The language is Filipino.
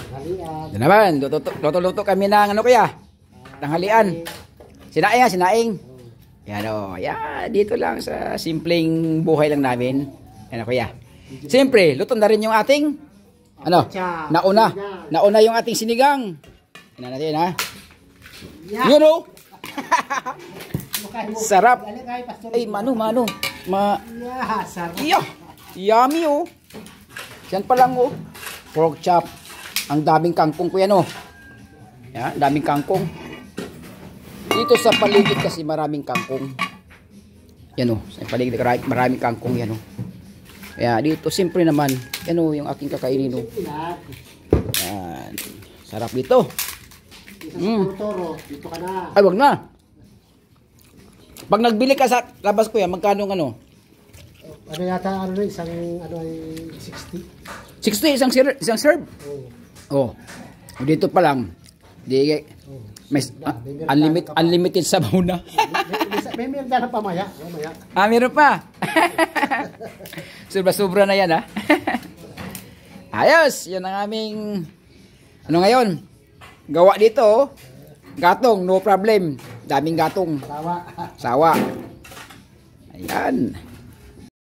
Tanghalian. Yan naman, luto kami ng ano kuya? Tanghalian. Sinaing sinaing. Yan o, dito lang sa simpleng buhay lang namin. Yan o kuya. Siyempre, luto na rin yung ating, ano, nauna yung ating sinigang. Yan natin ha. Yun o. Sarap. Ay, mano. Yummy o. Yan pa lang o. Pork chop. Ang daming kangkong ko yan o. Yan, daming kangkong. Dito sa paligid kasi maraming kangkong. Yan o. Sa paligid maraming kangkong yan o. Kaya dito simple naman. Yan o yung aking kakainin o. Yan. Sarap dito. Dito ka na. Ay, wag na. Pag nagbili ka sa labas ko yan, magkano ano? Ano yata, isang, ay 60? 60 isang serve. Oh. Dito pa lang. Di may unlimited sabaw na. May meron na pamaya. Meron pa. Sobra-sobra na yan ha. Ayos, yan ang aming ano ngayon? Gawa dito. Gatong, no problem. Daming gatong. Sawa. Sawa. Ayan.